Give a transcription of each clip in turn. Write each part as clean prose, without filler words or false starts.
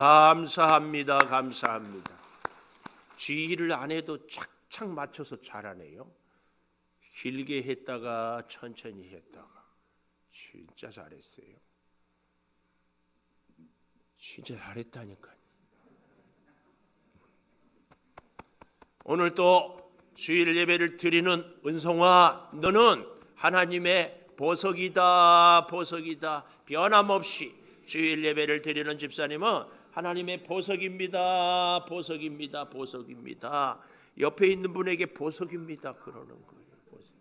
감사합니다. 감사합니다. 주의를 안 해도 착착 맞춰서 잘하네요. 길게 했다가 천천히 했다가 진짜 잘했어요. 진짜 잘했다니까요. 오늘 또 주일 예배를 드리는 은성아, 너는 하나님의 보석이다. 보석이다. 변함없이 주일 예배를 드리는 집사님은 하나님의 보석입니다. 보석입니다. 보석입니다. 옆에 있는 분에게 보석입니다. 그러는 거예요. 보석.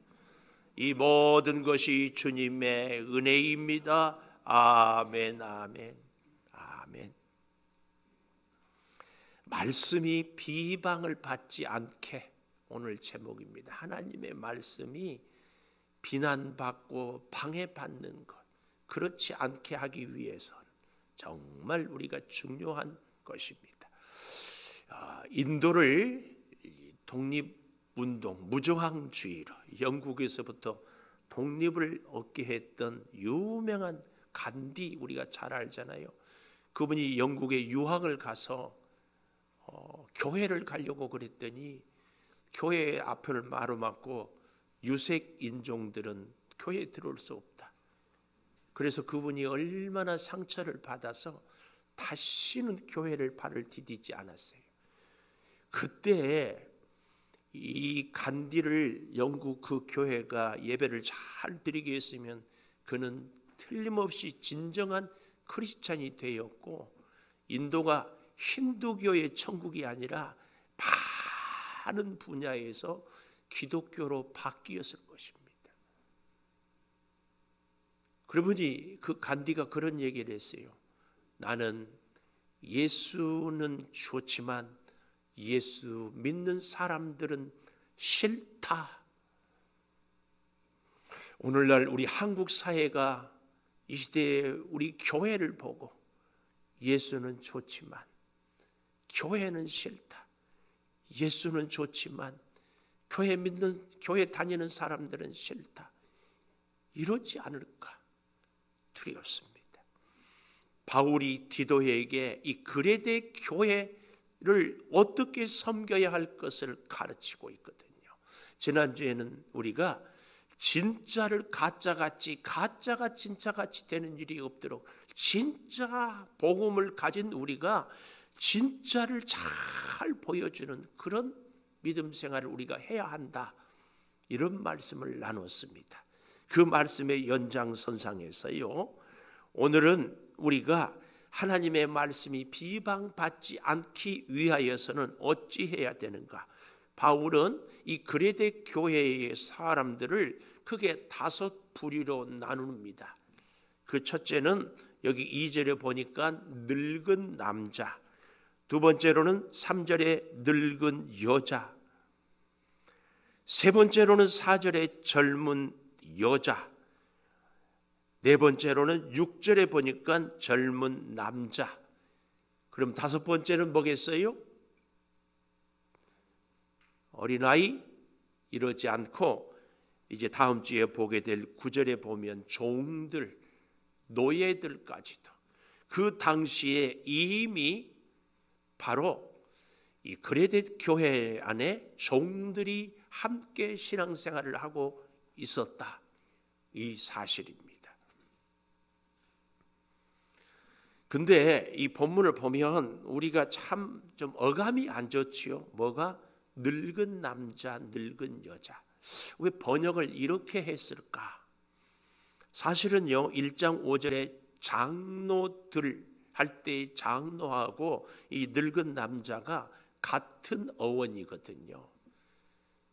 이 모든 것이 주님의 은혜입니다. 아멘, 아멘, 아멘. 말씀이 비방을 받지 않게, 오늘 제목입니다. 하나님의 말씀이 비난받고 방해받는 것, 그렇지 않게 하기 위해서는 정말 우리가 중요한 것입니다. 인도를 독립운동, 무저항주의로 영국에서부터 독립을 얻게 했던 유명한 간디, 우리가 잘 알잖아요. 그분이 영국에 유학을 가서 교회를 가려고 그랬더니 교회의 앞을 마루막고 유색 인종들은 교회에 들어올 수 없다. 그래서 그분이 얼마나 상처를 받아서 다시는 교회를 발을 디디지 않았어요. 그때 이 간디를 영국 그 교회가 예배를 잘 드리게 했으면 그는 틀림없이 진정한 크리스찬이 되었고, 인도가 힌두교의 천국이 아니라 많은 분야에서 기독교로 바뀌었을 것입니다. 그러더니 그 간디가 그런 얘기를 했어요. 나는 예수는 좋지만 예수 믿는 사람들은 싫다. 오늘날 우리 한국 사회가 이 시대에 우리 교회를 보고 예수는 좋지만 교회는 싫다. 예수는 좋지만 교회 다니는 사람들은 싫다. 이러지 않을까 두렵습니다. 바울이 디도에게 이 그레데 교회를 어떻게 섬겨야 할 것을 가르치고 있거든요. 지난주에는 우리가 진짜를 가짜같이, 가짜가 진짜같이 되는 일이 없도록 진짜 복음을 가진 우리가 진짜를 잘 보여주는 그런 믿음 생활을 우리가 해야 한다, 이런 말씀을 나눴습니다. 그 말씀의 연장선상에서요, 오늘은 우리가 하나님의 말씀이 비방받지 않기 위하여서는 어찌해야 되는가. 바울은 이 그레데 교회의 사람들을 크게 5부류로 나눕니다. 그 첫째는 여기 2절에 보니까 늙은 남자, 두 번째로는 3절에 늙은 여자, 세 번째로는 4절에 젊은 여자, 네 번째로는 6절에 보니까 젊은 남자. 그럼 5번째는 뭐겠어요? 어린아이? 이러지 않고 이제 다음 주에 보게 될 9절에 보면 종들, 노예들까지도 그 당시에 이미 바로 이 그레데 교회 안에 종들이 함께 신앙생활을 하고 있었다, 이 사실입니다. 근데 이 본문을 보면 우리가 참 좀 어감이 안 좋지요. 뭐가? 늙은 남자, 늙은 여자. 왜 번역을 이렇게 했을까? 사실은요, 1장 5절에 장로들 할 때 장로하고 이 늙은 남자가 같은 어원이거든요.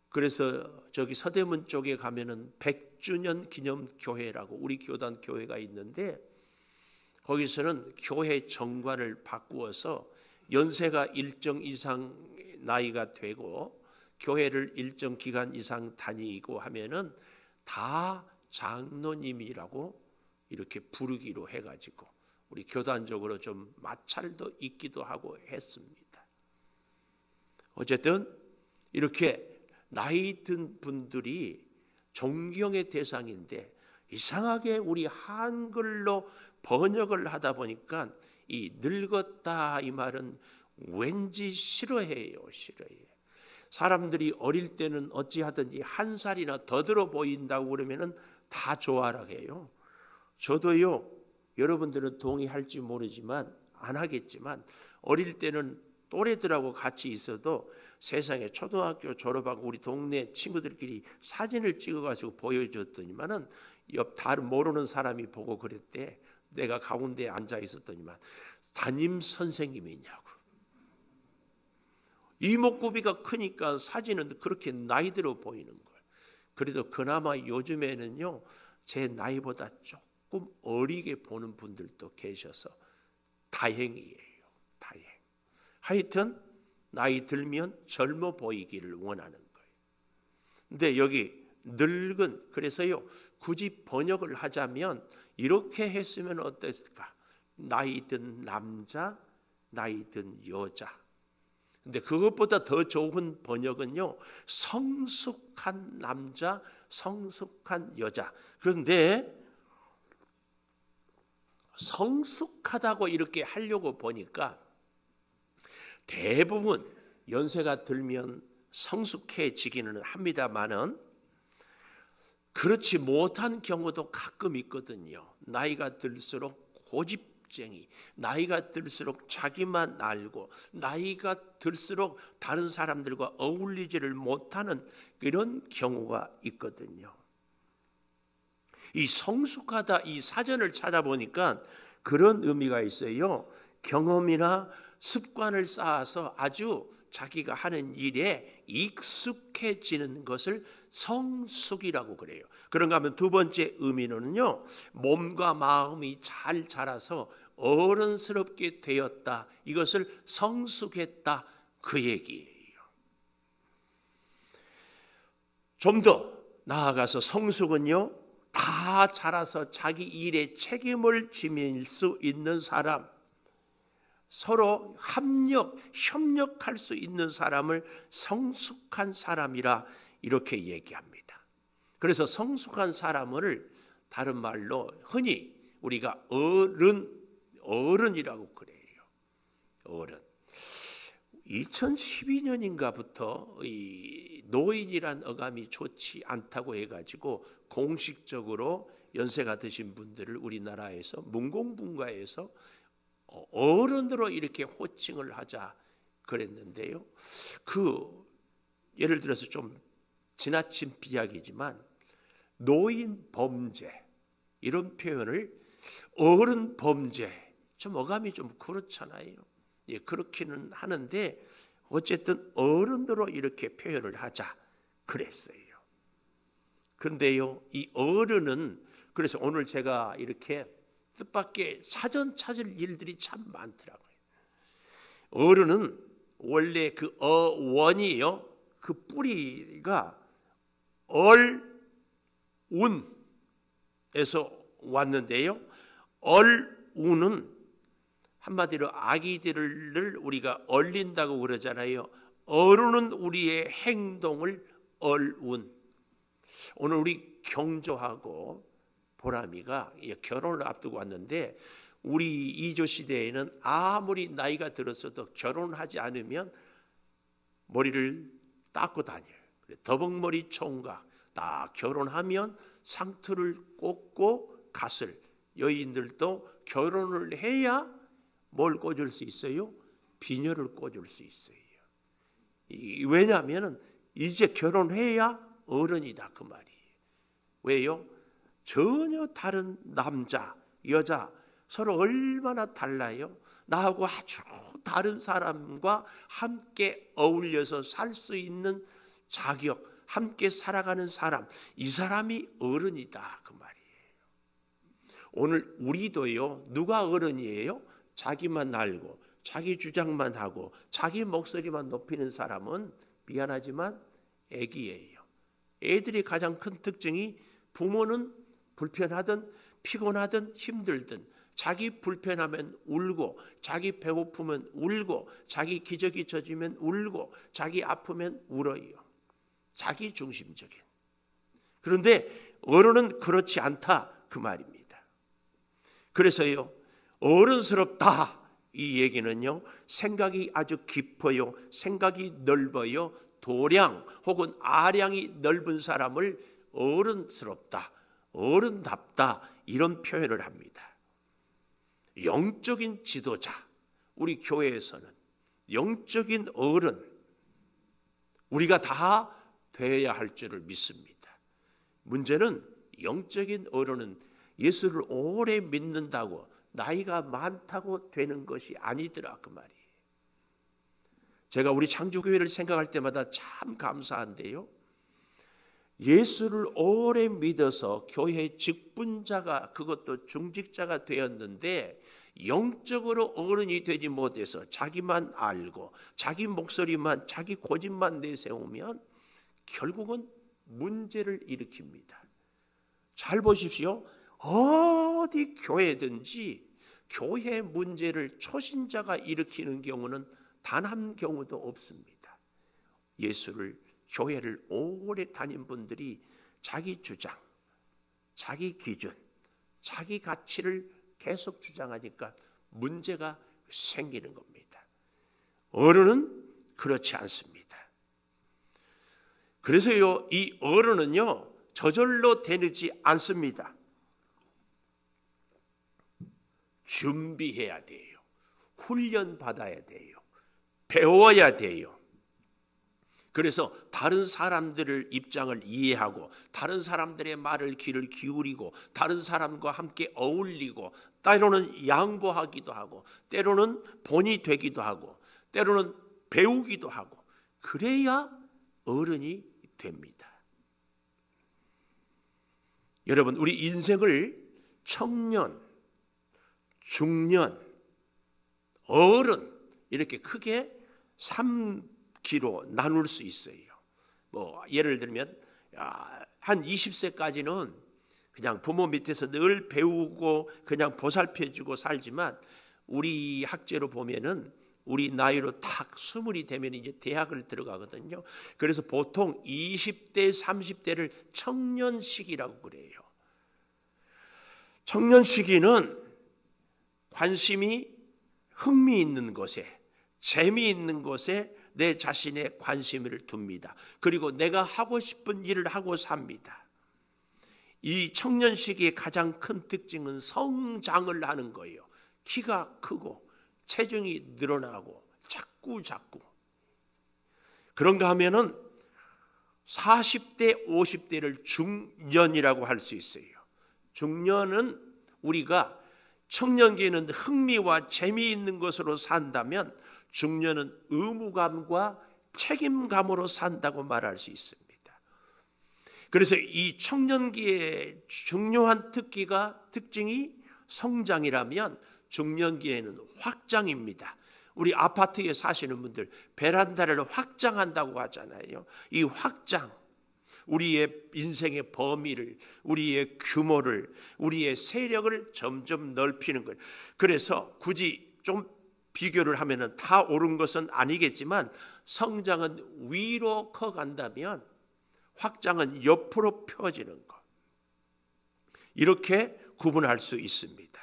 그래서 저기 서대문 쪽에 가면은 100주년 기념 교회라고 우리 교단 교회가 있는데, 거기서는 교회 정관을 바꾸어서 연세가 일정 이상 나이가 되고 교회를 일정 기간 이상 다니고 하면은 다 장로님이라고 이렇게 부르기로 해가지고 우리 교단적으로 좀 마찰도 있기도 하고 했습니다. 어쨌든 이렇게 나이 든 분들이 존경의 대상인데, 이상하게 우리 한글로 번역을 하다 보니까 이 늙었다 이 말은 왠지 싫어해요. 사람들이 어릴 때는 어찌하든지 한 살이나 더 들어 보인다고 그러면은 다 좋아라 해요. 저도요, 여러분들은 동의할지 모르지만 안 하겠지만 어릴 때는 또래들하고 같이 있어도 세상에 초등학교 졸업하고 우리 동네 친구들끼리 사진을 찍어가지고 보여줬더니만은 옆 다른 모르는 사람이 보고 그랬대. 내가 가운데에 앉아 있었더니만 담임 선생님이냐고. 이목구비가 크니까 사진은 그렇게 나이 들어 보이는 거예요. 그래도 그나마 요즘에는요, 제 나이보다 조금 어리게 보는 분들도 계셔서 다행이에요. 다행. 하여튼 나이 들면 젊어 보이기를 원하는 거예요. 근데 여기 늙은, 그래서요, 굳이 번역을 하자면 이렇게 했으면 어땠을까? 나이 든 남자, 나이 든 여자. 근데 그것보다 더 좋은 번역은요, 성숙한 남자, 성숙한 여자. 그런데 성숙하다고 이렇게 하려고 보니까 대부분 연세가 들면 성숙해지기는 합니다만은 그렇지 못한 경우도 가끔 있거든요. 나이가 들수록 고집쟁이, 나이가 들수록 자기만 알고, 나이가 들수록 다른 사람들과 어울리지를 못하는 이런 경우가 있거든요. 이 성숙하다, 이 사전을 찾아보니까 그런 의미가 있어요. 경험이나 습관을 쌓아서 아주 자기가 하는 일에 익숙해지는 것을 성숙이라고 그래요. 그런가 하면 두 번째 의미는요, 몸과 마음이 잘 자라서 어른스럽게 되었다. 이것을 성숙했다. 그 얘기예요. 좀 더 나아가서 성숙은요, 다 자라서 자기 일에 책임을 지닐 수 있는 사람, 서로 협력할 수 있는 사람을 성숙한 사람이라 이렇게 얘기합니다. 그래서 성숙한 사람을 다른 말로 흔히 우리가 어른이라고 그래요. 어른. 2012년인가부터 이 노인이란 어감이 좋지 않다고 해가지고 공식적으로 연세가 드신 분들을 우리나라에서 문공분과에서 어른으로 이렇게 호칭을 하자 그랬는데요. 예를 들어서 좀 지나친 비약이지만 노인 범죄 이런 표현을 어른 범죄 좀 어감이 좀 그렇잖아요. 예, 그렇기는 하는데 어쨌든 어른으로 이렇게 표현을 하자 그랬어요. 그런데요, 이 어른은 그래서 오늘 제가 이렇게 뜻밖의 사전 찾을 일들이 참 많더라고요. 어른은 원래 그 원이에요. 그 뿌리가 얼운에서 왔는데요. 얼운은 한마디로 아기들을 우리가 얼린다고 그러잖아요. 어른은 우리의 행동을 얼운. 오늘 우리 경조하고 보람이가 결혼을 앞두고 왔는데 우리 이조 시대에는 아무리 나이가 들었어도 결혼하지 않으면 머리를 닦고 다녀요. 더벅머리 총각 딱 결혼하면 상투를 꽂고 갔을 여인들도 결혼을 해야 뭘 꽂을 수 있어요? 비녀를 꽂을 수 있어요. 왜냐하면 이제 결혼해야 어른이다 그 말이에요. 왜요? 전혀 다른 남자, 여자 서로 얼마나 달라요? 나하고 아주 다른 사람과 함께 어울려서 살 수 있는 자격, 함께 살아가는 사람, 이 사람이 어른이다 그 말이에요. 오늘 우리도요, 누가 어른이에요? 자기만 알고 자기 주장만 하고 자기 목소리만 높이는 사람은 미안하지만 애기예요. 애들이 가장 큰 특징이 부모는 불편하든 피곤하든 힘들든 자기 불편하면 울고 자기 배고프면 울고 자기 기저귀 젖으면 울고 자기 아프면 울어요. 자기 중심적인. 그런데 어른은 그렇지 않다 그 말입니다. 그래서요, 어른스럽다 이 얘기는요, 생각이 아주 깊어요, 생각이 넓어요, 도량 혹은 아량이 넓은 사람을 어른스럽다, 어른답다 이런 표현을 합니다. 영적인 지도자, 우리 교회에서는 영적인 어른 우리가 다 되어야 할 줄을 믿습니다. 문제는 영적인 어른은 예수를 오래 믿는다고 나이가 많다고 되는 것이 아니더라 그 말이에요. 제가 우리 창조교회를 생각할 때마다 참 감사한데요, 예수를 오래 믿어서 교회 직분자가, 그것도 중직자가 되었는데 영적으로 어른이 되지 못해서 자기만 알고 자기 목소리만, 자기 고집만 내세우면 결국은 문제를 일으킵니다. 잘 보십시오. 어디 교회든지 교회 문제를 초신자가 일으키는 경우는 단 한 경우도 없습니다. 예수를, 교회를 오래 다닌 분들이 자기 주장, 자기 기준, 자기 가치를 계속 주장하니까 문제가 생기는 겁니다. 어른은 그렇지 않습니다. 그래서요, 이 어른은요 저절로 되지 않습니다. 준비해야 돼요. 훈련 받아야 돼요. 배워야 돼요. 그래서 다른 사람들의 입장을 이해하고 다른 사람들의 말을 귀를 기울이고 다른 사람과 함께 어울리고 때로는 양보하기도 하고 때로는 본이 되기도 하고 때로는 배우기도 하고 그래야 어른이 됩니다. 여러분, 우리 인생을 청년, 중년, 어른 이렇게 크게 3기로 나눌 수 있어요. 뭐 예를 들면 한 20세까지는 그냥 부모 밑에서 늘 배우고 그냥 보살펴주고 살지만 우리 학제로 보면은 우리 나이로 딱 20이 되면 이제 대학을 들어가거든요. 그래서 보통 20대, 30대를 청년 시기라고 그래요. 청년 시기는 관심이 흥미있는 곳에, 재미있는 곳에 내 자신의 관심을 둡니다. 그리고 내가 하고 싶은 일을 하고 삽니다. 이 청년 시기의 가장 큰 특징은 성장을 하는 거예요. 키가 크고 체중이 늘어나고 자꾸 그런가 하면은 40대, 50대를 중년이라고 할 수 있어요. 중년은 우리가 청년기에는 흥미와 재미있는 것으로 산다면 중년은 의무감과 책임감으로 산다고 말할 수 있습니다. 그래서 이 청년기의 중요한 특징이 성장이라면 중년기에는 확장입니다. 우리 아파트에 사시는 분들 베란다를 확장한다고 하잖아요. 이 확장, 우리의 인생의 범위를, 우리의 규모를, 우리의 세력을 점점 넓히는 거예요. 그래서 굳이 좀 비교를 하면은 다 옳은 것은 아니겠지만 성장은 위로 커간다면 확장은 옆으로 펴지는 것, 이렇게 구분할 수 있습니다.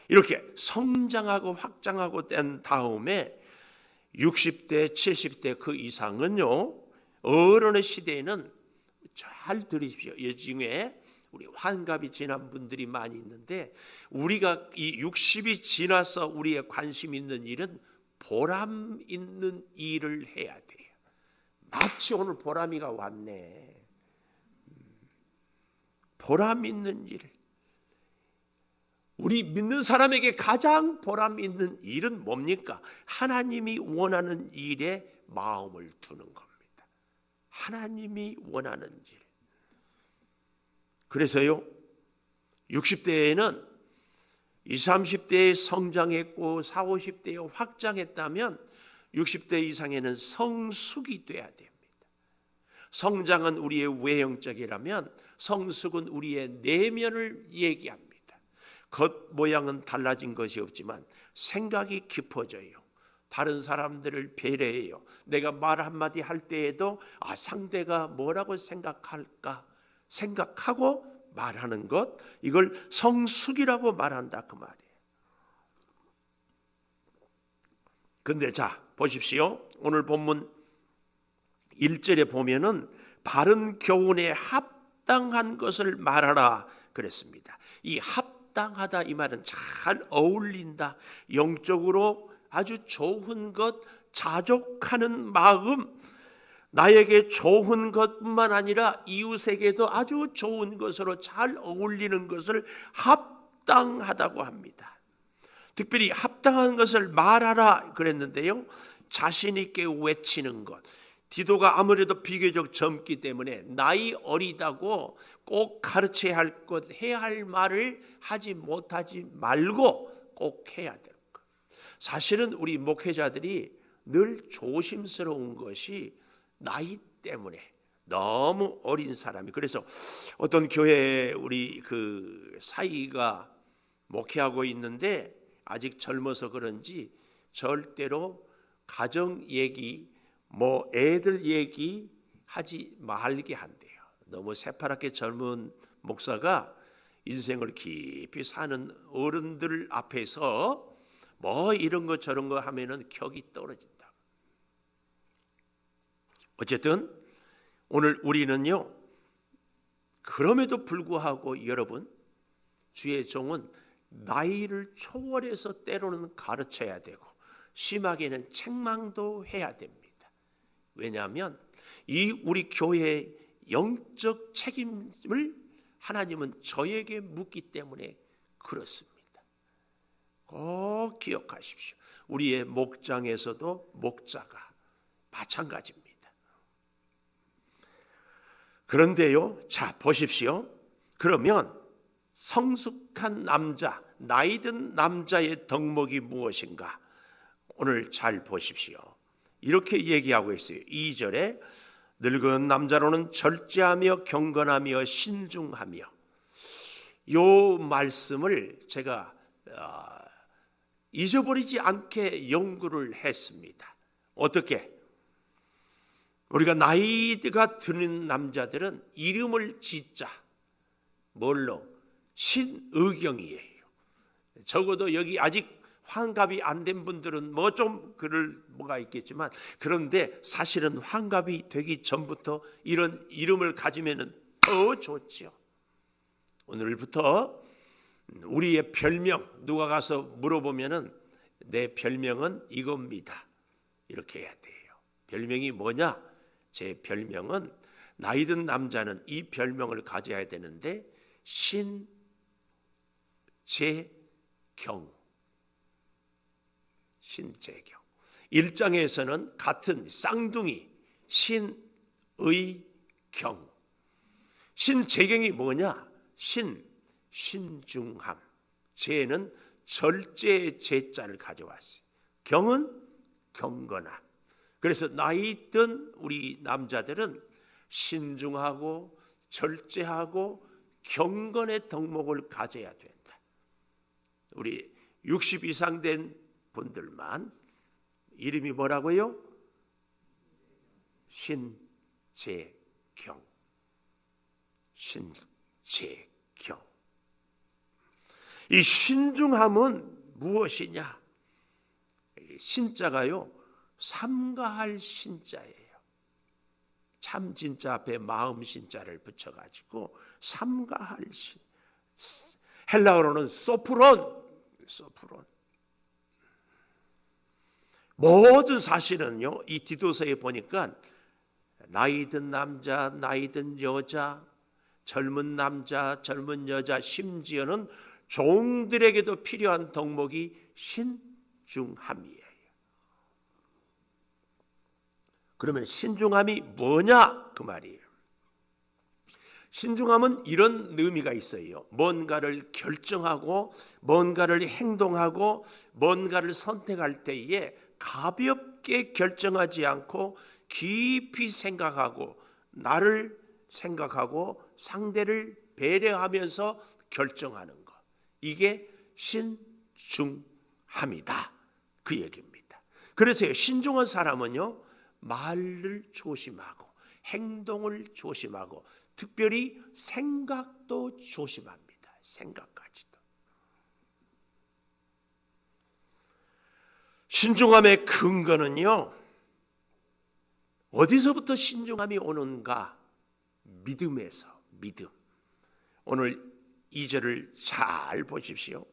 이렇게 성장하고 확장하고 된 다음에 60대, 70대 그 이상은요, 어른의 시대에는 잘 들으십시오. 요즘에 우리 환갑이 지난 분들이 많이 있는데 우리가 이 60이 지나서 우리의 관심 있는 일은 보람 있는 일을 해야 돼요. 마치 오늘 보람이가 왔네. 보람 있는 일. 우리 믿는 사람에게 가장 보람 있는 일은 뭡니까? 하나님이 원하는 일에 마음을 두는 겁니다. 하나님이 원하는 일. 그래서요, 60대에는 20, 30대에 성장했고 40, 50대에 확장했다면 60대 이상에는 성숙이 돼야 됩니다. 성장은 우리의 외형적이라면 성숙은 우리의 내면을 얘기합니다. 겉 모양은 달라진 것이 없지만 생각이 깊어져요. 다른 사람들을 배려해요. 내가 말 한마디 할 때에도 상대가 뭐라고 생각할까 생각하고 말하는 것, 이걸 성숙이라고 말한다 그 말이에요. 근데 자 보십시오. 오늘 본문 1절에 보면은 바른 교훈에 합당한 것을 말하라 그랬습니다. 이 합당하다 이 말은 잘 어울린다, 영적으로 아주 좋은 것, 자족하는 마음, 나에게 좋은 것뿐만 아니라 이웃에게도 아주 좋은 것으로 잘 어울리는 것을 합당하다고 합니다. 특별히 합당한 것을 말하라 그랬는데요, 자신 있게 외치는 것. 디도가 아무래도 비교적 젊기 때문에 나이 어리다고 꼭 가르쳐야 할 것, 해야 할 말을 하지 못하지 말고 꼭 해야 될 것. 사실은 우리 목회자들이 늘 조심스러운 것이 나이 때문에 너무 어린 사람이, 그래서 어떤 교회에 우리 그 사이가 목회하고 있는데 아직 젊어서 그런지 절대로 가정 얘기, 뭐 애들 얘기 하지 말게 한대요. 너무 새파랗게 젊은 목사가 인생을 깊이 사는 어른들 앞에서 뭐 이런 거 저런 거 하면은 격이 떨어진다. 어쨌든 오늘 우리는요, 그럼에도 불구하고 여러분, 주의 종은 나이를 초월해서 때로는 가르쳐야 되고 심하게는 책망도 해야 됩니다. 왜냐하면 이 우리 교회의 영적 책임을 하나님은 저에게 묻기 때문에 그렇습니다. 꼭 기억하십시오. 우리의 목장에서도 목자가 마찬가지입니다. 그런데요, 자 보십시오. 그러면 성숙한 남자, 나이든 남자의 덕목이 무엇인가? 오늘 잘 보십시오. 이렇게 얘기하고 있어요. 2절에 늙은 남자로는 절제하며 경건하며 신중하며. 요 말씀을 제가 잊어버리지 않게 연구를 했습니다. 어떻게? 우리가 나이가 드는 남자들은 이름을 짓자. 뭘로? 신의경이에요. 적어도 여기 아직 환갑이 안 된 분들은 뭐 좀 그럴 뭐가 있겠지만, 그런데 사실은 환갑이 되기 전부터 이런 이름을 가지면은 더 좋지요. 오늘부터 우리의 별명 누가 가서 물어보면은 내 별명은 이겁니다. 이렇게 해야 돼요. 별명이 뭐냐? 제 별명은, 나이든 남자는 이 별명을 가져야 되는데 신재경. 신재경. 1장에서는 같은 쌍둥이 신의경. 신재경이 뭐냐? 신중함. 재는 절제의 제자를 가져왔어요. 경은 경건함. 그래서 나이 든 우리 남자들은 신중하고 절제하고 경건의 덕목을 가져야 된다. 우리 60 이상 된 분들만 이름이 뭐라고요? 신재경. 신재경. 이 신중함은 무엇이냐? 신자가요, 삼가할 신자예요. 참 진짜 앞에 마음 신자를 붙여가지고 삼가할 신. 헬라어로는 소프론. 모든 사실은요, 이 디도서에 보니까 나이든 남자, 나이든 여자, 젊은 남자, 젊은 여자, 심지어는 종들에게도 필요한 덕목이 신중함이에요. 그러면 신중함이 뭐냐? 그 말이에요. 신중함은 이런 의미가 있어요. 뭔가를 결정하고 뭔가를 행동하고 뭔가를 선택할 때에 가볍게 결정하지 않고 깊이 생각하고 나를 생각하고 상대를 배려하면서 결정하는 것. 이게 신중함이다. 그 얘기입니다. 그래서 신중한 사람은요, 말을 조심하고 행동을 조심하고 특별히 생각도 조심합니다. 생각까지도. 신중함의 근거는요, 어디서부터 신중함이 오는가? 믿음에서. 믿음. 오늘 2절을 잘 보십시오.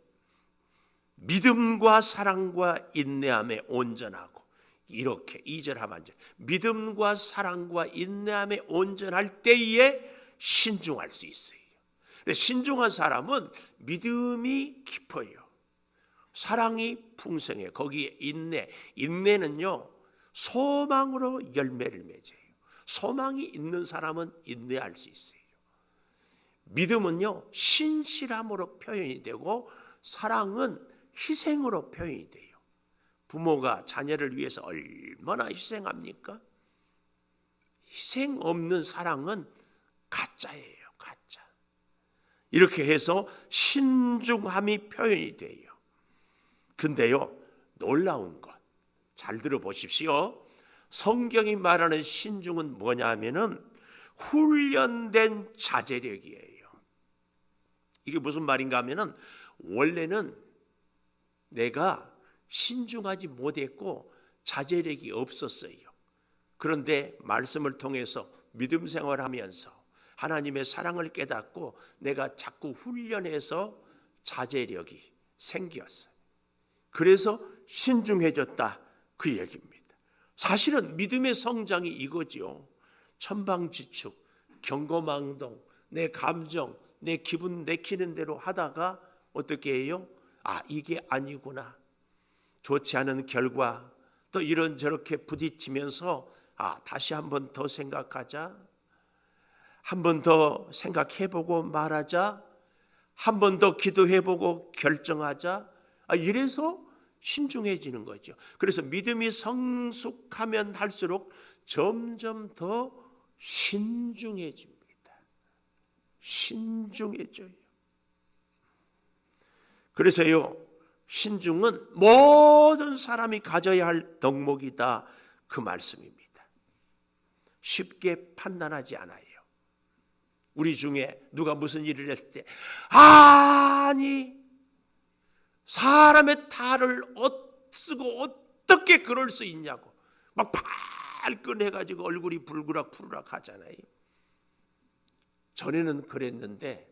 믿음과 사랑과 인내함에 온전하고, 이렇게 2절 하반절, 믿음과 사랑과 인내함에 온전할 때에 신중할 수 있어요. 신중한 사람은 믿음이 깊어요. 사랑이 풍성해요. 거기에 인내는요, 소망으로 열매를 맺어요. 소망이 있는 사람은 인내할 수 있어요. 믿음은요, 신실함으로 표현이 되고, 사랑은 희생으로 표현이 돼요. 부모가 자녀를 위해서 얼마나 희생합니까? 희생 없는 사랑은 가짜예요, 가짜. 이렇게 해서 신중함이 표현이 돼요. 근데요, 놀라운 것, 잘 들어보십시오. 성경이 말하는 신중은 뭐냐면은 훈련된 자제력이에요. 이게 무슨 말인가 하면은, 원래는 내가 신중하지 못했고 자제력이 없었어요. 그런데 말씀을 통해서 믿음 생활하면서 하나님의 사랑을 깨닫고 내가 자꾸 훈련해서 자제력이 생겼어요. 그래서 신중해졌다, 그 얘기입니다. 사실은 믿음의 성장이 이거지요. 천방지축, 경거망동, 내 감정, 내 기분 내키는 대로 하다가 어떻게 해요? 이게 아니구나. 좋지 않은 결과, 또 이런저렇게 부딪히면서 다시 한 번 더 생각하자, 한 번 더 생각해보고 말하자, 한 번 더 기도해보고 결정하자, 이래서 신중해지는 거죠. 그래서 믿음이 성숙하면 할수록 점점 더 신중해집니다. 신중해져요. 그래서요, 신중은 모든 사람이 가져야 할 덕목이다, 그 말씀입니다. 쉽게 판단하지 않아요. 우리 중에 누가 무슨 일을 했을 때, 아니 사람의 탈을 쓰고 어떻게 그럴 수 있냐고 막 발끈해가지고 얼굴이 불그락 하잖아요. 전에는 그랬는데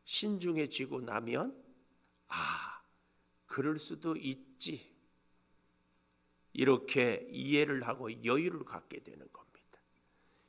신중해지고 나면 그럴 수도 있지, 이렇게 이해를 하고 여유를 갖게 되는 겁니다.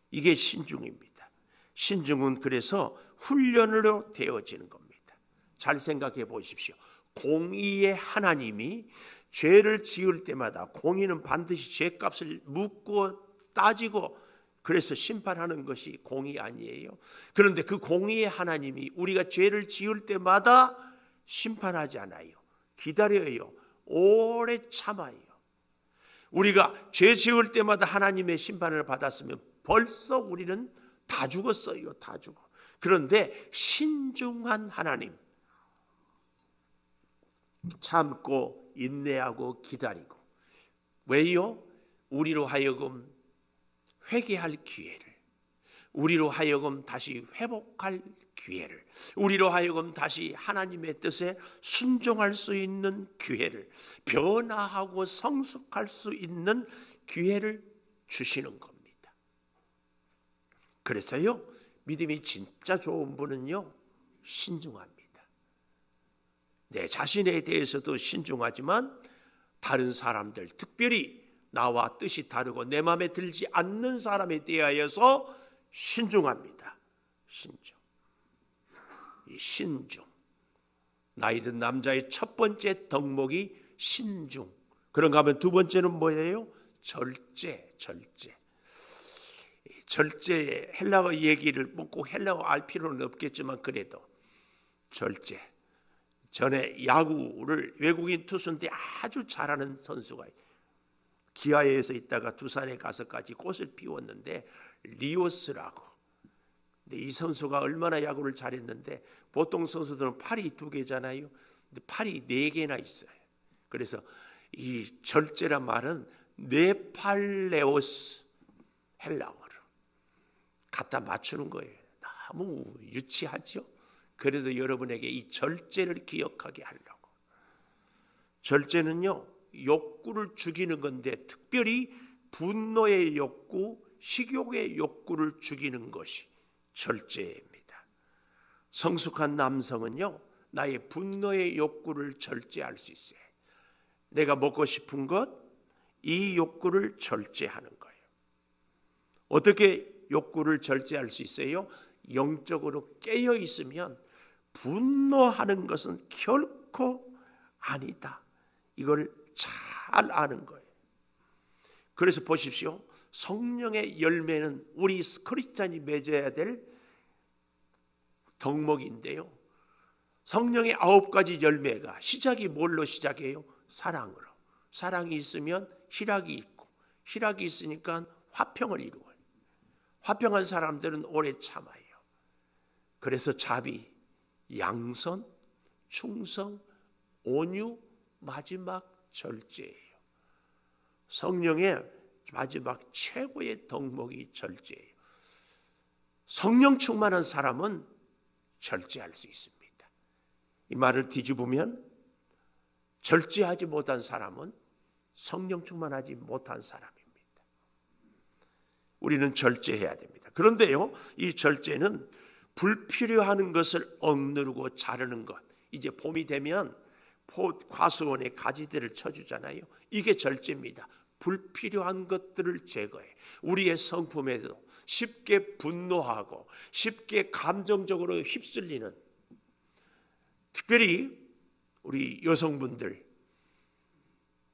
이게 신중입니다. 신중은 그래서 훈련으로 되어지는 겁니다. 잘 생각해 보십시오. 공의의 하나님이 죄를 지을 때마다, 공의는 반드시 죄값을 묻고 따지고 그래서 심판하는 것이 공의 아니에요. 그런데 그 공의의 하나님이 우리가 죄를 지을 때마다 심판하지 않아요. 기다려요. 오래 참아요. 우리가 죄 지을 때마다 하나님의 심판을 받았으면 벌써 우리는 다 죽었어요. 다 죽어. 그런데 신중한 하나님, 참고 인내하고 기다리고, 왜요? 우리로 하여금 회개할 기회를, 우리로 하여금 다시 회복할 기회를, 우리로 하여금 다시 하나님의 뜻에 순종할 수 있는 기회를, 변화하고 성숙할 수 있는 기회를 주시는 겁니다. 그래서요, 믿음이 진짜 좋은 분은요, 신중합니다. 내 자신에 대해서도 신중하지만 다른 사람들, 특별히 나와 뜻이 다르고 내 마음에 들지 않는 사람에 대하여서 신중합니다. 이 신중, 나이 든 남자의 첫 번째 덕목이 신중. 그런가 하면 두 번째는 뭐예요? 절제. 절제의 헬라어 얘기를 꼭 헬라어 알 필요는 없겠지만 그래도 절제. 전에 야구를 외국인 투수인데 아주 잘하는 선수가 기아에서 있다가 두산에 가서까지 꽃을 피웠는데, 리오스라고. 근데 이 선수가 얼마나 야구를 잘했는데, 보통 선수들은 팔이 2개잖아요. 근데 팔이 4개나 있어요. 그래서 이 절제란 말은 네팔레오스, 헬라어로 갖다 맞추는 거예요. 너무 유치하죠? 그래도 여러분에게 이 절제를 기억하게 하려고. 절제는요, 욕구를 죽이는 건데 특별히 분노의 욕구, 식욕의 욕구를 죽이는 것이 절제입니다. 성숙한 남성은요, 나의 분노의 욕구를 절제할 수 있어요. 내가 먹고 싶은 것, 이 욕구를 절제하는 거예요. 어떻게 욕구를 절제할 수 있어요? 영적으로 깨어 있으면 분노하는 것은 결코 아니다. 이걸 잘 아는 거예요. 그래서 보십시오. 성령의 열매는 우리 크리스찬이 맺어야 될 덕목인데요. 성령의 9가지 열매가 시작이 뭘로 시작해요? 사랑으로. 사랑이 있으면 희락이 있고, 희락이 있으니까 화평을 이루어요. 화평한 사람들은 오래 참아요. 그래서 자비, 양선, 충성, 온유, 마지막 절제예요. 성령의 마지막 최고의 덕목이 절제예요. 성령 충만한 사람은 절제할 수 있습니다. 이 말을 뒤집으면 절제하지 못한 사람은 성령 충만하지 못한 사람입니다. 우리는 절제해야 됩니다. 그런데요, 이 절제는 불필요한 것을 억누르고 자르는 것. 이제 봄이 되면 과수원에 가지들을 쳐주잖아요. 이게 절제입니다. 불필요한 것들을 제거해. 우리의 성품에도 쉽게 분노하고 쉽게 감정적으로 휩쓸리는, 특별히 우리 여성분들,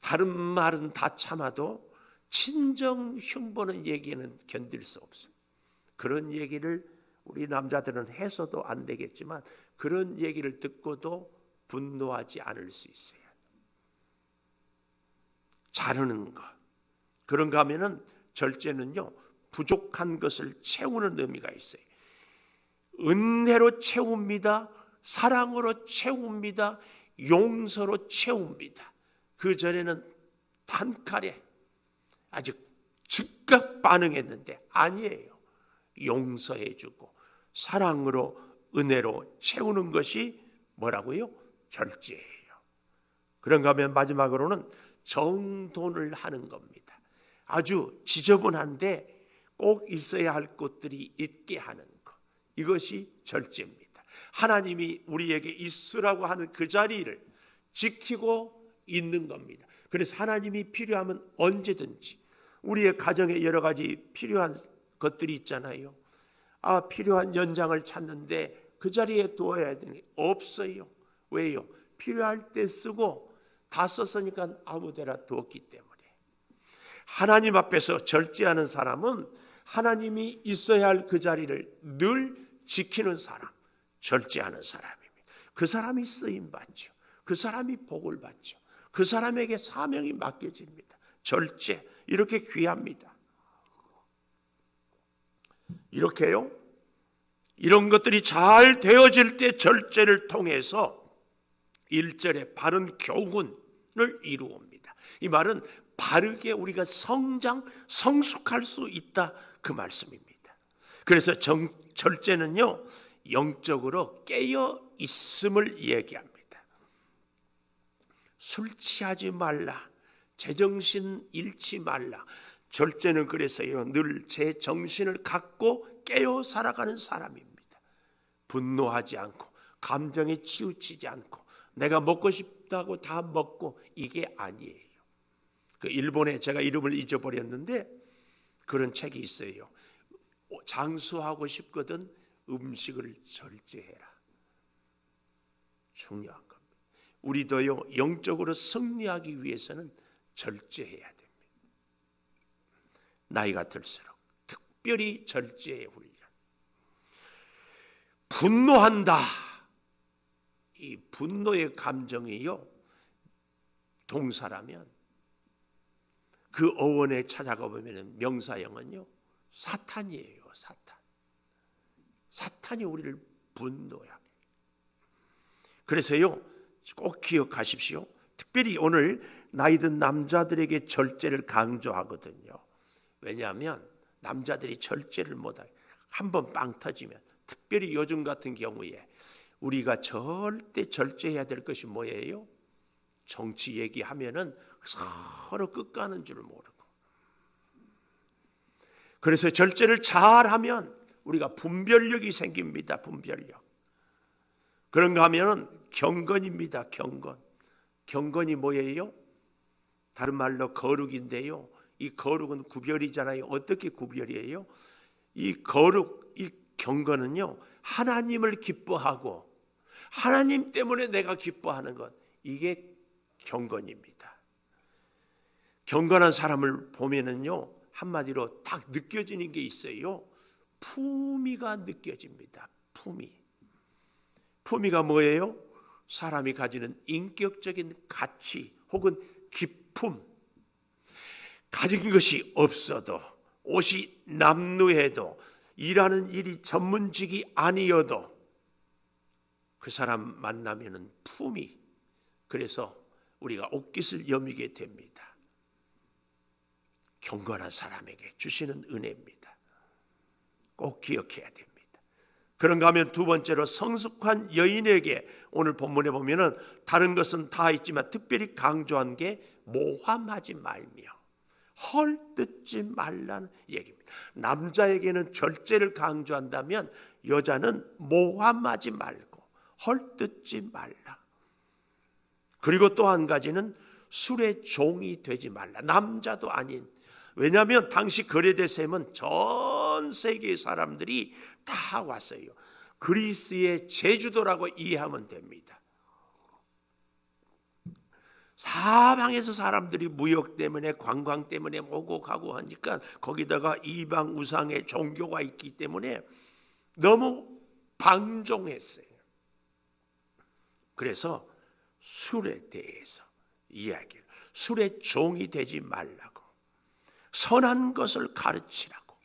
다른 말은 다 참아도 친정 흉보는 얘기는 견딜 수 없어요. 그런 얘기를 우리 남자들은 해서도 안 되겠지만 그런 얘기를 듣고도 분노하지 않을 수 있어요. 자르는 것. 그런가 하면은 절제는요, 부족한 것을 채우는 의미가 있어요. 은혜로 채웁니다. 사랑으로 채웁니다. 용서로 채웁니다. 그 전에는 단칼에 아주 즉각 반응했는데 아니에요. 용서해주고 사랑으로, 은혜로 채우는 것이 뭐라고요? 절제예요. 그런가 하면 마지막으로는 정돈을 하는 겁니다. 아주 지저분한데 꼭 있어야 할 것들이 있게 하는 것. 이것이 절제입니다. 하나님이 우리에게 있으라고 하는 그 자리를 지키고 있는 겁니다. 그래서 하나님이 필요하면 언제든지, 우리의 가정에 여러 가지 필요한 것들이 있잖아요. 필요한 연장을 찾는데 그 자리에 두어야 되는 게 없어요. 왜요? 필요할 때 쓰고 다 썼으니까 아무 데나 두었기 때문에. 하나님 앞에서 절제하는 사람은 하나님이 있어야 할 그 자리를 늘 지키는 사람, 절제하는 사람입니다. 그 사람이 쓰임 받죠. 그 사람이 복을 받죠. 그 사람에게 사명이 맡겨집니다. 절제, 이렇게 귀합니다. 이렇게요, 이런 것들이 잘 되어질 때 절제를 통해서 1절에 바른 교훈을 이루옵니다. 이 말은 바르게 우리가 성숙할 수 있다, 그 말씀입니다. 그래서 절제는요, 영적으로 깨어 있음을 얘기합니다. 술 취하지 말라, 제정신 잃지 말라. 절제는 그래서요, 늘 제 정신을 갖고 깨어 살아가는 사람입니다. 분노하지 않고 감정에 치우치지 않고 내가 먹고 싶다고 다 먹고, 이게 아니에요. 그 일본에, 제가 이름을 잊어버렸는데 그런 책이 있어요. 장수하고 싶거든 음식을 절제해라. 중요한 겁니다. 우리도요, 영적으로 승리하기 위해서는 절제해야 됩니다. 나이가 들수록 특별히 절제의 훈련. 분노한다. 이 분노의 감정이요, 동사라면 그 어원에 찾아가 보면 명사형은요, 사탄이에요. 사탄이 우리를 분노하게. 그래서요, 꼭 기억하십시오. 특별히 오늘 나이 든 남자들에게 절제를 강조하거든요. 왜냐하면 남자들이 절제를 못하게, 한번 빵 터지면, 특별히 요즘 같은 경우에 우리가 절대 절제해야 될 것이 뭐예요? 정치 얘기하면은 서로 끝가는 줄 모르고. 그래서 절제를 잘하면 우리가 분별력이 생깁니다. 분별력. 그런가 하면 경건입니다. 경건. 경건이 뭐예요? 다른 말로 거룩인데요. 이 거룩은 구별이잖아요. 어떻게 구별이에요? 이 거룩, 이 경건은요, 하나님을 기뻐하고 하나님 때문에 내가 기뻐하는 것, 이게 경건입니다. 경건한 사람을 보면은요, 한마디로 딱 느껴지는 게 있어요. 품위가 느껴집니다. 품위가 뭐예요? 사람이 가지는 인격적인 가치 혹은 기품. 가진 것이 없어도, 옷이 남루해도, 일하는 일이 전문직이 아니어도 그 사람 만나면은 품위. 그래서 우리가 옷깃을 여미게 됩니다. 경건한 사람에게 주시는 은혜입니다. 꼭 기억해야 됩니다. 그런가 하면 두 번째로 성숙한 여인에게 오늘 본문에 보면은 다른 것은 다 있지만 특별히 강조한 게 모함하지 말며 헐뜯지 말라는 얘기입니다. 남자에게는 절제를 강조한다면 여자는 모함하지 말고 헐뜯지 말라. 그리고 또 한 가지는 술의 종이 되지 말라. 남자도 아닌. 왜냐하면 당시 거레데셈은 전 세계 사람들이 다 왔어요. 그리스의 제주도라고 이해하면 됩니다. 사방에서 사람들이 무역 때문에 관광 때문에 오고 가고 하니까 거기다가 이방 우상의 종교가 있기 때문에 너무 방종했어요. 그래서 술에 대해서 이야기를, 술의 종이 되지 말라고, 선한 것을 가르치라고,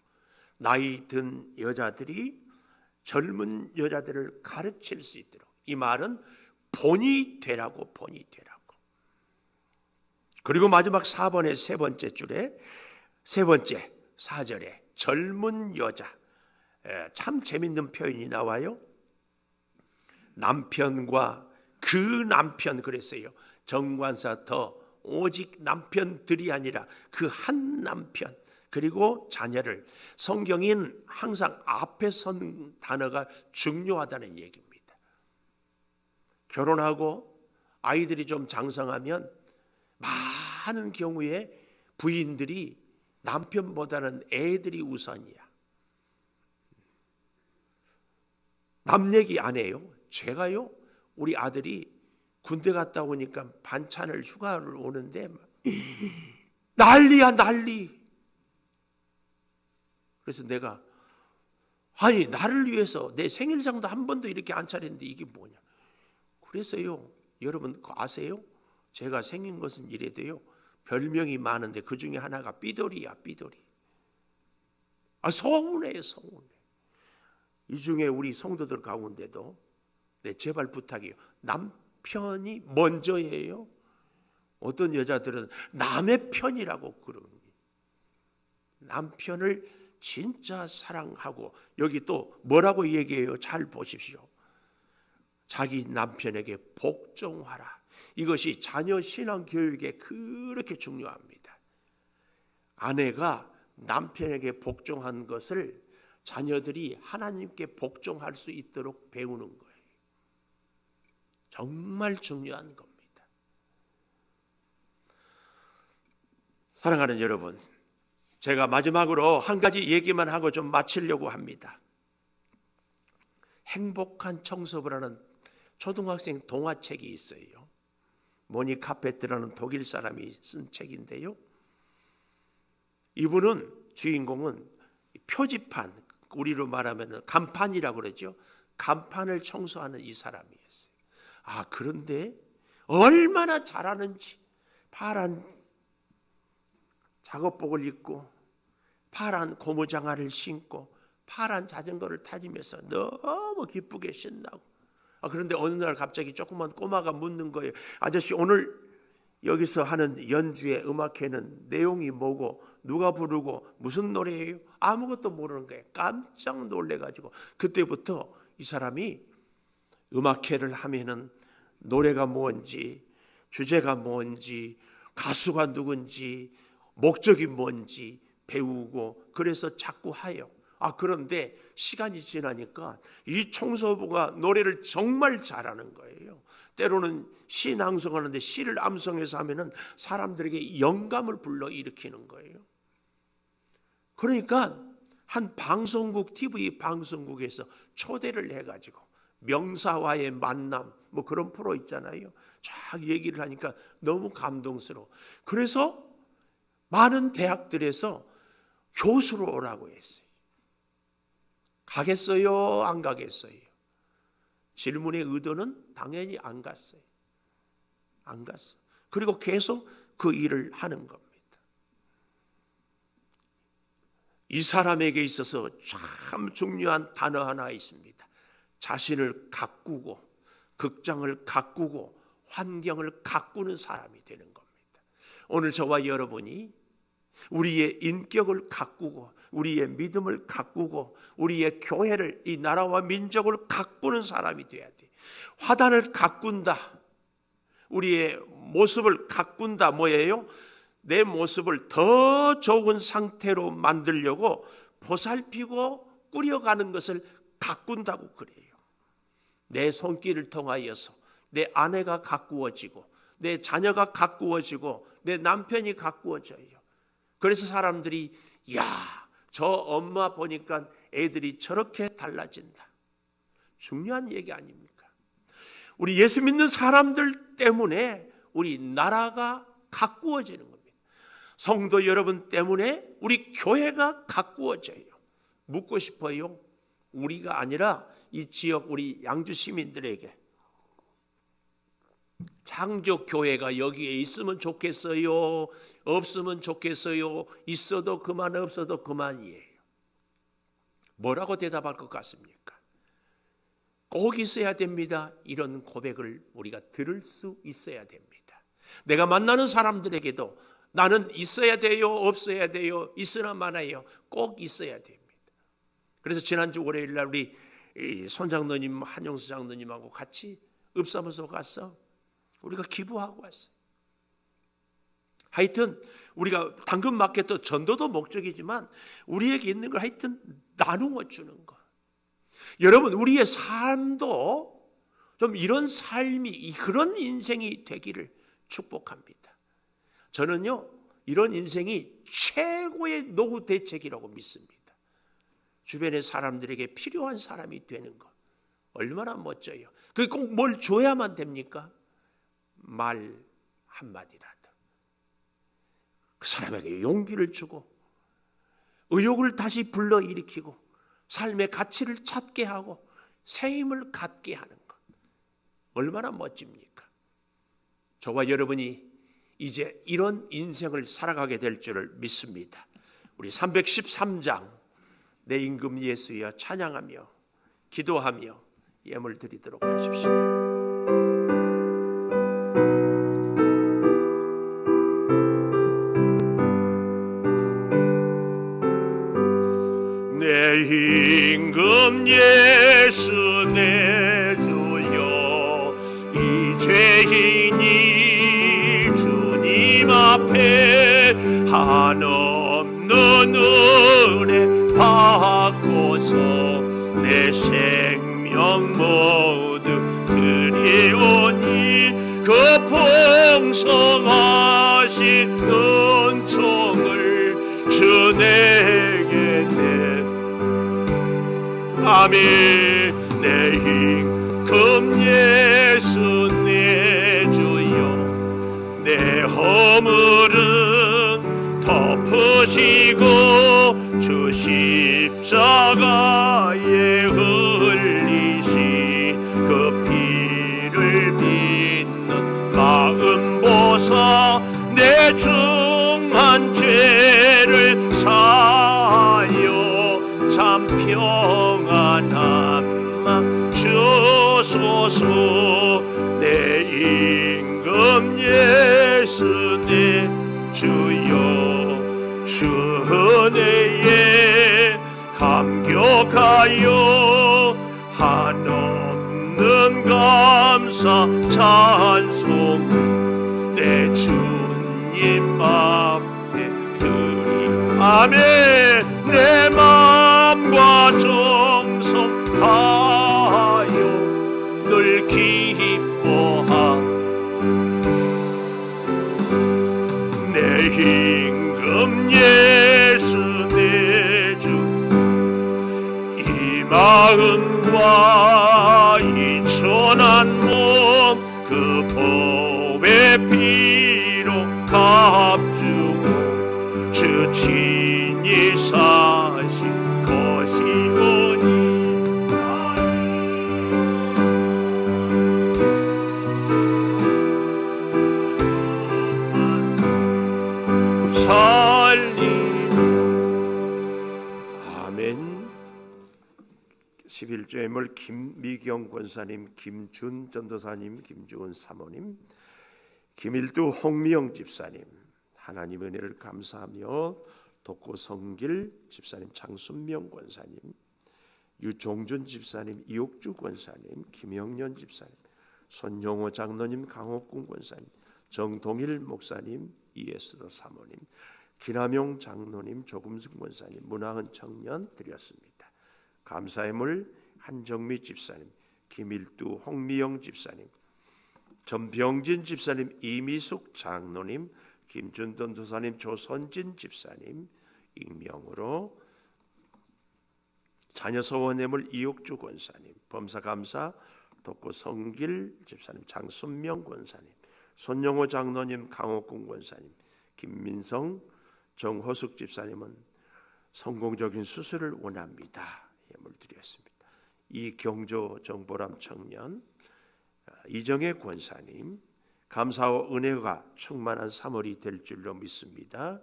나이 든 여자들이 젊은 여자들을 가르칠 수 있도록, 이 말은 본이 되라고. 그리고 마지막 4번의 세 번째 줄에 세 번째 4절에 젊은 여자, 참 재밌는 표현이 나와요. 남편과 그 남편 그랬어요. 정관사 더 오직 남편들이 아니라 그 한 남편 그리고 자녀를, 성경인 항상 앞에 선 단어가 중요하다는 얘기입니다. 결혼하고 아이들이 좀 장성하면 많은 경우에 부인들이 남편보다는 애들이 우선이야. 남 얘기 안 해요. 제가요, 우리 아들이 군대 갔다 오니까 반찬을 휴가를 오는데 난리야 난리. 그래서 내가 아니 나를 위해서 내 생일상도 한 번도 이렇게 안 차렸는데 이게 뭐냐. 그래서요, 여러분 아세요? 제가 생긴 것은 이래도요, 별명이 많은데 그 중에 하나가 삐돌이야. 삐돌이. 서운해요. 이 중에 우리 성도들 가운데도 제발 부탁이에요. 남편이 먼저예요. 어떤 여자들은 남의 편이라고 그럽니다. 남편을 진짜 사랑하고, 여기 또 뭐라고 얘기해요? 잘 보십시오. 자기 남편에게 복종하라. 이것이 자녀 신앙 교육에 그렇게 중요합니다. 아내가 남편에게 복종한 것을 자녀들이 하나님께 복종할 수 있도록 배우는 거예요. 정말 중요한 겁니다. 사랑하는 여러분, 제가 마지막으로 한 가지 얘기만 하고 좀 마치려고 합니다. 행복한 청소부라는 초등학생 동화책이 있어요. 모니 카페트라는 독일 사람이 쓴 책인데요. 이분은, 주인공은 표지판, 우리로 말하면 간판이라고 그러죠. 간판을 청소하는 이 사람이었어요. 그런데 얼마나 잘하는지, 파란 작업복을 입고 파란 고무장화를 신고 파란 자전거를 타지면서 너무 기쁘게 신나고, 그런데 어느 날 갑자기 조그만 꼬마가 묻는 거예요. 아저씨, 오늘 여기서 하는 연주의 음악회는 내용이 뭐고 누가 부르고 무슨 노래예요? 아무것도 모르는 거예요. 깜짝 놀래가지고 그때부터 이 사람이 음악회를 하면은 노래가 뭔지, 주제가 뭔지, 가수가 누군지 목적이 뭔지 배우고 그래서 자꾸 해요. 그런데 시간이 지나니까 이 청소부가 노래를 정말 잘하는 거예요. 때로는 시 낭송하는데 시를 암송해서 하면은 사람들에게 영감을 불러일으키는 거예요. 그러니까 한 방송국, TV 방송국에서 초대를 해가지고 명사와의 만남 뭐 그런 프로 있잖아요. 쫙 얘기를 하니까 너무 감동스러워. 그래서 많은 대학들에서 교수로 오라고 했어요. 가겠어요? 안 가겠어요? 질문의 의도는 당연히 안 갔어요. 안 갔어. 그리고 계속 그 일을 하는 겁니다. 이 사람에게 있어서 참 중요한 단어 하나 있습니다. 자신을 가꾸고 극장을 가꾸고 환경을 가꾸는 사람이 되는 겁니다. 오늘 저와 여러분이 우리의 인격을 가꾸고 우리의 믿음을 가꾸고 우리의 교회를, 이 나라와 민족을 가꾸는 사람이 돼야 돼. 화단을 가꾼다, 우리의 모습을 가꾼다. 뭐예요? 내 모습을 더 좋은 상태로 만들려고 보살피고 꾸려가는 것을 가꾼다고 그래요. 내 손길을 통하여서 내 아내가 가꾸어지고 내 자녀가 가꾸어지고 내 남편이 가꾸어져요. 그래서 사람들이 저 엄마 보니까 애들이 저렇게 달라진다. 중요한 얘기 아닙니까? 우리 예수 믿는 사람들 때문에 우리 나라가 가꾸어지는 겁니다. 성도 여러분 때문에 우리 교회가 가꾸어져요. 묻고 싶어요. 우리가 아니라 이 지역 우리 양주 시민들에게 창조교회가 여기에 있으면 좋겠어요? 없으면 좋겠어요? 있어도 그만, 없어도 그만이에요. 뭐라고 대답할 것 같습니까? 꼭 있어야 됩니다. 이런 고백을 우리가 들을 수 있어야 됩니다. 내가 만나는 사람들에게도 나는 있어야 돼요? 없어야 돼요? 있으나 마나요? 꼭 있어야 됩니다. 그래서 지난주 월요일날 우리 손장로님, 한용수 장로님하고 같이 읍사무소 가서 우리가 기부하고 왔어요. 하여튼 우리가 당근마켓도 전도도 목적이지만 우리에게 있는 걸 하여튼 나누어 주는 거. 여러분, 우리의 삶도 좀 이런 삶이, 그런 인생이 되기를 축복합니다. 저는요, 이런 인생이 최고의 노후 대책이라고 믿습니다. 주변의 사람들에게 필요한 사람이 되는 것 얼마나 멋져요. 그게 꼭 뭘 줘야만 됩니까? 말 한마디라도 그 사람에게 용기를 주고 의욕을 다시 불러일으키고 삶의 가치를 찾게 하고 새 힘을 갖게 하는 것 얼마나 멋집니까? 저와 여러분이 이제 이런 인생을 살아가게 될 줄을 믿습니다. 우리 313장 내 임금 예수여 찬양하며 기도하며 예물 드리도록 하십시다. 내 임금 예수 내 주여 이 죄인이 주님 앞에 한없는 은혜 받고서 내 생명 모두 드리오니 그 풍성하신 은총을 주 내게 아멘. 내 임금 예수 내 주여 내 허물은 덮으시고 주 십자가에 흘리신 그 피를 믿는 마음 보사 내 중한 죄를 사하여 참 평안함 주소서. 내 임금 예수 내 주여 주 은혜에 감격하여 한없는 감사 찬송 내 주님 아멘. 내 마음과 정성 다하여 늘 기뻐하 내 임금 예수 내 주 이 마음과 이 천한 몸 그 보배 피로 값주고 주 친히 사신 것이오니 아멘. 11조 예물 김미경 권사님, 김준 전도사님, 김주은 사모님, 김일두 홍미영 집사님, 하나님 은혜를 감사하며 독고 성길 집사님, 장순명 권사님, 유종준 집사님, 이옥주 권사님, 김영년 집사님, 손용호 장로님, 강옥군 권사님, 정동일 목사님, 이에스더 사모님, 기남용 장로님, 조금승 권사님, 문화은 청년 드렸습니다. 감사의 물 한정미 집사님, 김일두 홍미영 집사님, 전병진 집사님, 이미숙 장로님, 김준돈 도사님, 조선진 집사님 익명으로 자녀 소원예물 이옥주 권사님, 범사감사 독고 성길 집사님, 장순명 권사님, 손영호 장로님, 강옥군 권사님, 김민성 정호숙 집사님은 성공적인 수술을 원합니다. 예물 드렸습니다. 이경조 정보람 청년, 이정혜 권사님, 감사와 은혜가 충만한 3월이 될 줄로 믿습니다.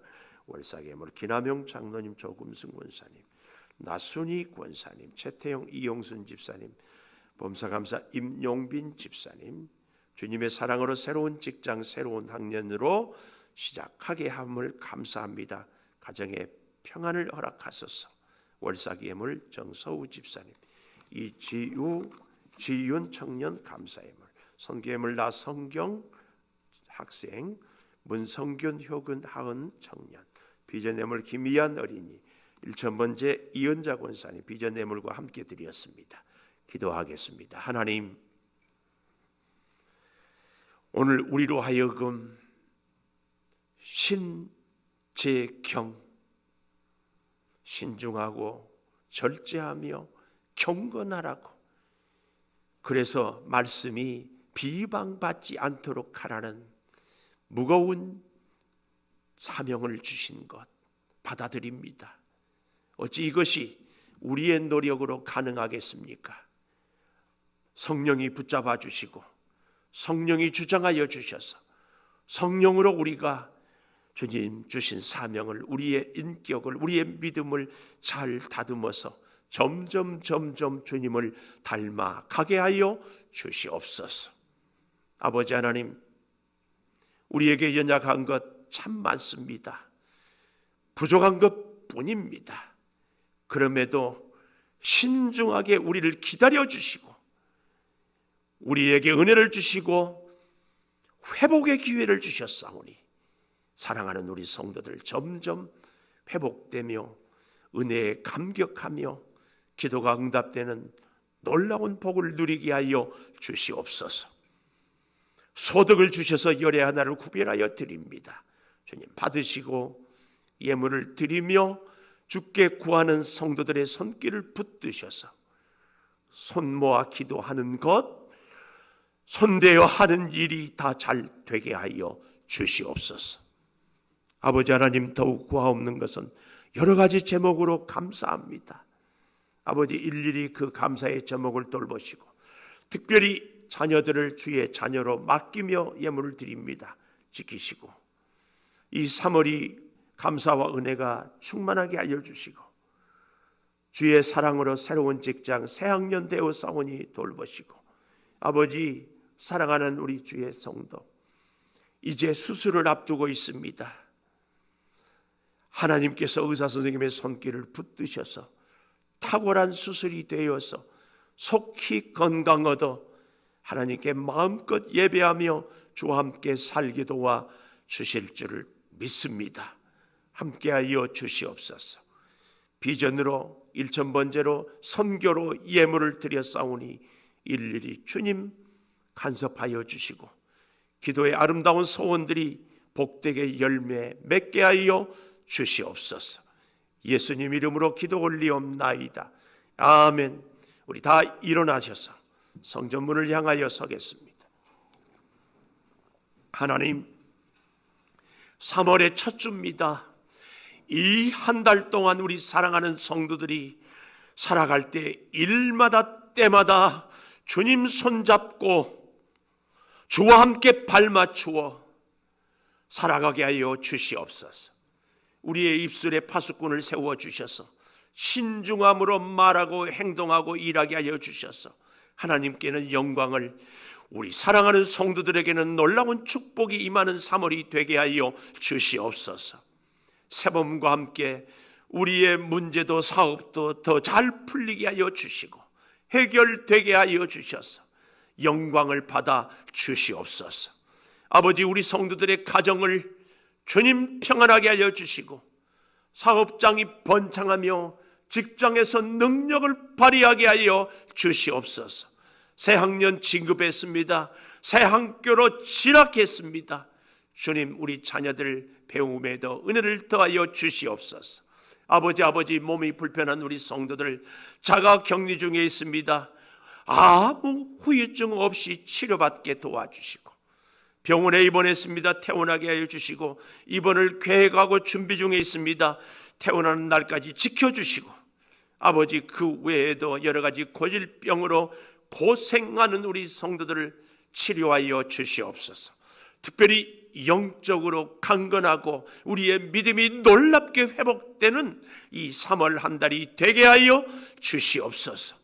월삭예물 기남용 장로님, 조금승 권사님, 나순희 권사님, 최태영 이용순 집사님, 범사감사 임용빈 집사님, 주님의 사랑으로 새로운 직장, 새로운 학년으로 시작하게 함을 감사합니다. 가정에 평안을 허락하소서. 월삭예물 정서우 집사님, 지윤 청년 감사예물, 선교예물 나성경 학생, 문성균 효근 하은 청년, 비전예물 김희안 어린이, 1000번째 이은자 권사님 비전예물과 함께 드렸습니다. 기도하겠습니다. 하나님, 오늘 우리로 하여금 신재경, 신중하고 절제하며 경건하라고, 그래서 말씀이 비방받지 않도록 하라는 무거운 사명을 주신 것 받아들입니다. 어찌 이것이 우리의 노력으로 가능하겠습니까? 성령이 붙잡아 주시고 성령이 주장하여 주셔서 성령으로 우리가 주님 주신 사명을, 우리의 인격을, 우리의 믿음을 잘 다듬어서 점점 주님을 닮아가게 하여 주시옵소서. 아버지 하나님, 우리에게 연약한 것 참 많습니다. 부족한 것 뿐입니다. 그럼에도 신중하게 우리를 기다려 주시고 우리에게 은혜를 주시고 회복의 기회를 주셨사오니 사랑하는 우리 성도들 점점 회복되며 은혜에 감격하며 기도가 응답되는 놀라운 복을 누리게 하여 주시옵소서. 소득을 주셔서 열의 하나를 구별하여 드립니다. 주님, 받으시고 예물을 드리며 주께 구하는 성도들의 손길을 붙드셔서 손모아 기도하는 것, 손대어 하는 일이 다 잘 되게 하여 주시옵소서. 아버지 하나님, 더욱 구하옵는 것은 여러 가지 제목으로 감사합니다. 아버지, 일일이 그 감사의 제목을 돌보시고 특별히 자녀들을 주의 자녀로 맡기며 예물을 드립니다. 지키시고 이 3월이 감사와 은혜가 충만하게 알려주시고 주의 사랑으로 새로운 직장, 새학년 되어 싸우니 돌보시고, 아버지, 사랑하는 우리 주의 성도 이제 수술을 앞두고 있습니다. 하나님께서 의사 선생님의 손길을 붙드셔서 탁월한 수술이 되어서 속히 건강 얻어 하나님께 마음껏 예배하며 주와 함께 살게 도와 주실 줄을 믿습니다. 함께하여 주시옵소서. 비전으로 일천번제로 선교로 예물을 드려 싸우니 일일이 주님 간섭하여 주시고 기도의 아름다운 소원들이 복되게 열매 맺게 하여 주시옵소서. 예수님 이름으로 기도 올리옵나이다. 아멘. 우리 다 일어나셔서 성전문을 향하여 서겠습니다. 하나님, 3월의 첫 주입니다. 이 한 달 동안 우리 사랑하는 성도들이 살아갈 때 일마다 때마다 주님 손잡고 주와 함께 발맞추어 살아가게 하여 주시옵소서. 우리의 입술에 파수꾼을 세워주셔서 신중함으로 말하고 행동하고 일하게 하여 주셔서 하나님께는 영광을, 우리 사랑하는 성도들에게는 놀라운 축복이 임하는 3월이 되게 하여 주시옵소서. 새봄과 함께 우리의 문제도 사업도 더 잘 풀리게 하여 주시고 해결되게 하여 주셔서 영광을 받아 주시옵소서. 아버지, 우리 성도들의 가정을 주님 평안하게 하여 주시고 사업장이 번창하며 직장에서 능력을 발휘하게 하여 주시옵소서. 새학년 진급했습니다. 새 학교로 진학했습니다. 주님, 우리 자녀들 배움에도 은혜를 더하여 주시옵소서. 아버지, 몸이 불편한 우리 성도들 자가 격리 중에 있습니다. 아무 후유증 없이 치료받게 도와주시고 병원에 입원했습니다. 퇴원하게 하여 주시고 입원을 계획하고 준비 중에 있습니다. 퇴원하는 날까지 지켜주시고 아버지, 그 외에도 여러 가지 고질병으로 고생하는 우리 성도들을 치료하여 주시옵소서. 특별히 영적으로 강건하고 우리의 믿음이 놀랍게 회복되는 이 3월 한 달이 되게 하여 주시옵소서.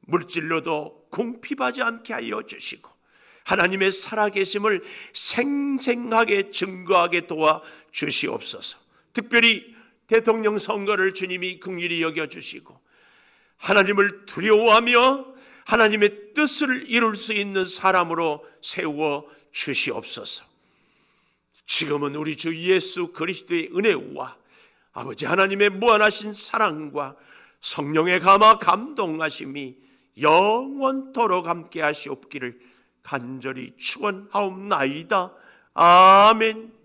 물질로도 궁핍하지 않게 하여 주시고 하나님의 살아계심을 생생하게 증거하게 도와 주시옵소서. 특별히 대통령 선거를 주님이 긍휼히 여겨주시고 하나님을 두려워하며 하나님의 뜻을 이룰 수 있는 사람으로 세워 주시옵소서. 지금은 우리 주 예수 그리스도의 은혜와 아버지 하나님의 무한하신 사랑과 성령의 감화 감동하심이 영원토록 함께 하시옵기를 간절히 축원하옵나이다. 아멘.